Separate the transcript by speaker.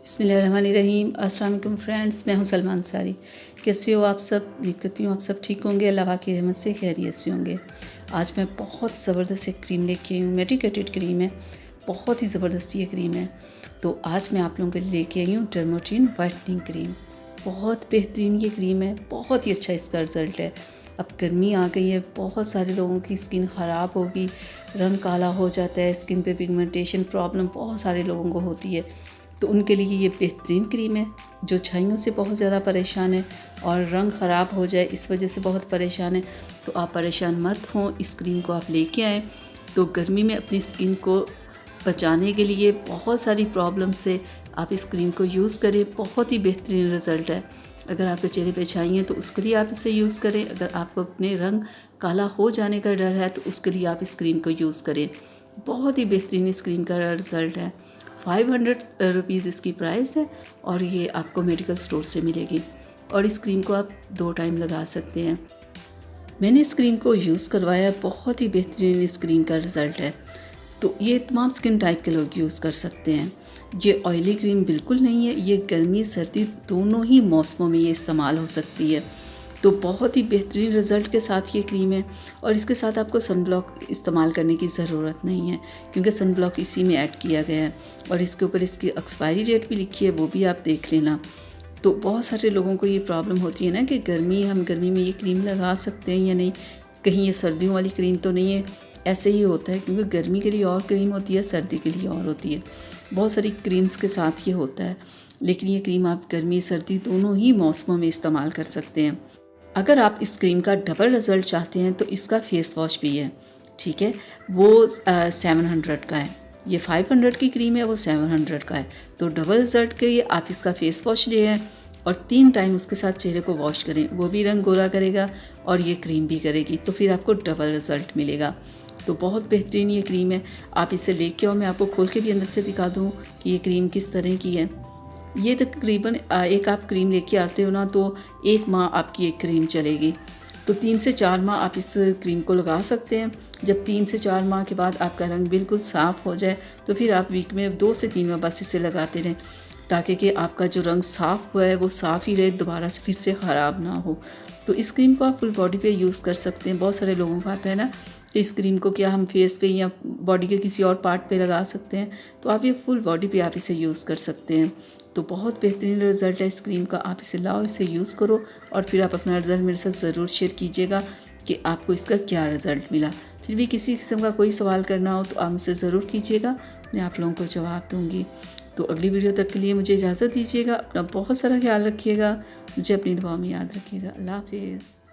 Speaker 1: बिस्मिल्लाहिर्रहमानिर्रहीम। अस्सलाम वालेकुम फ्रेंड्स, मैं हूं सलमा अंसारी। कैसे हो आप सब? उम्मीद करती हूँ आप सब ठीक होंगे, अल्लाह की रहमत से खैरियत से होंगे। आज मैं बहुत ज़बरदस्त एक क्रीम लेके आई हूँ। मेडिकेटेड क्रीम है, बहुत ही ज़बरदस्त ये क्रीम है। तो आज मैं आप लोगों के लिए लेके आई हूँ डर्माटीन वाइटनिंग क्रीम। बहुत बेहतरीन ये क्रीम है, बहुत ही अच्छा इसका रिज़ल्ट है। अब गर्मी आ गई है, बहुत सारे लोगों की स्किन ख़राब होगी, रंग काला हो जाता है, स्किन पे पिगमेंटेशन प्रॉब्लम बहुत सारे लोगों को होती है। तो उनके लिए ये बेहतरीन क्रीम है। जो छाइयों से बहुत ज़्यादा परेशान है और रंग ख़राब हो जाए इस वजह से बहुत परेशान है, तो आप परेशान मत हों, इस क्रीम को आप लेके आएँ। तो गर्मी में अपनी स्किन को बचाने के लिए बहुत सारी प्रॉब्लम से आप इस क्रीम को यूज़ करें। बहुत ही बेहतरीन रिज़ल्ट है। अगर आपके चेहरे पे छाई हैं तो उसके लिए आप इसे यूज़ करें। अगर आपको अपने रंग काला हो जाने का डर है तो उसके लिए आप इस क्रीम को यूज़ करें। बहुत ही बेहतरीन इस क्रीम का रिज़ल्ट है। 500 रुपीज़ इसकी प्राइस है और ये आपको मेडिकल स्टोर से मिलेगी। और इस क्रीम को आप 2 टाइम लगा सकते हैं। मैंने इस क्रीम को यूज़ करवाया, बहुत ही बेहतरीन इस क्रीम का रिज़ल्ट है। तो ये तमाम स्किन टाइप के लोग यूज़ कर सकते हैं। ये ऑयली क्रीम बिल्कुल नहीं है, ये गर्मी सर्दी दोनों ही मौसमों में ये इस्तेमाल हो सकती है। तो बहुत ही बेहतरीन रिज़ल्ट के साथ ये क्रीम है। और इसके साथ आपको सन ब्लॉक इस्तेमाल करने की ज़रूरत नहीं है, क्योंकि सन ब्लॉक इसी में ऐड किया गया है। और इसके ऊपर इसकी एक्सपायरी डेट भी लिखी है, वो भी आप देख लेना। तो बहुत सारे लोगों को ये प्रॉब्लम होती है ना कि हम गर्मी में ये क्रीम लगा सकते हैं या नहीं, कहीं ये सर्दियों वाली क्रीम तो नहीं है। ऐसे ही होता है, क्योंकि गर्मी के लिए और क्रीम होती है, सर्दी के लिए और होती है। बहुत सारी क्रीम्स के साथ ये होता है, लेकिन ये क्रीम आप गर्मी सर्दी दोनों ही मौसमों में इस्तेमाल कर सकते हैं। अगर आप इस क्रीम का डबल रिज़ल्ट चाहते हैं तो इसका फेस वॉश भी है, ठीक है। वो 700 का है। ये 500 की क्रीम है, वो 700 का है। तो डबल रिज़ल्ट के लिए आप इसका फेस वॉश ले आएँ और 3 टाइम उसके साथ चेहरे को वॉश करें। वो भी रंग गोरा करेगा और ये क्रीम भी करेगी, तो फिर आपको डबल रिज़ल्ट मिलेगा। तो बहुत बेहतरीन ये क्रीम है। आप इसे लेके आओ, मैं आपको खोल के भी अंदर से दिखा दूँ कि ये क्रीम किस तरह की है। ये तकरीबन एक आप क्रीम लेके आते हो ना, तो 1 माह आपकी एक क्रीम चलेगी। तो 3 से 4 माह आप इस क्रीम को लगा सकते हैं। जब 3 से 4 माह के बाद आपका रंग बिल्कुल साफ़ हो जाए तो फिर आप वीक में 2 से 3 माह बस इसे लगाते रहें, ताकि कि आपका जो रंग साफ़ हुआ है वो साफ़ ही रहे, दोबारा से फिर से ख़राब ना हो। तो इस क्रीम को आप फुल बॉडी पे यूज़ कर सकते हैं। बहुत सारे लोगों को आता है ना कि इस क्रीम को क्या हम फेस पे या बॉडी के किसी और पार्ट पे लगा सकते हैं, तो आप ये फुल बॉडी पे आप इसे यूज़ कर सकते हैं। तो बहुत बेहतरीन रिज़ल्ट है इस क्रीम का। आप इसे लाओ, इसे यूज़ करो और फिर आप अपना रिज़ल्ट मेरे साथ ज़रूर शेयर कीजिएगा कि आपको इसका क्या रिज़ल्ट मिला। फिर भी किसी किस्म का कोई सवाल करना हो तो आप मुझसे ज़रूर कीजिएगा, मैं आप लोगों को जवाब दूँगी। तो अगली वीडियो तक के लिए मुझे इजाज़त दीजिएगा। अपना बहुत सारा ख्याल रखिएगा, मुझे अपनी दुआ में याद रखिएगा। अल्लाह हाफ़िज़।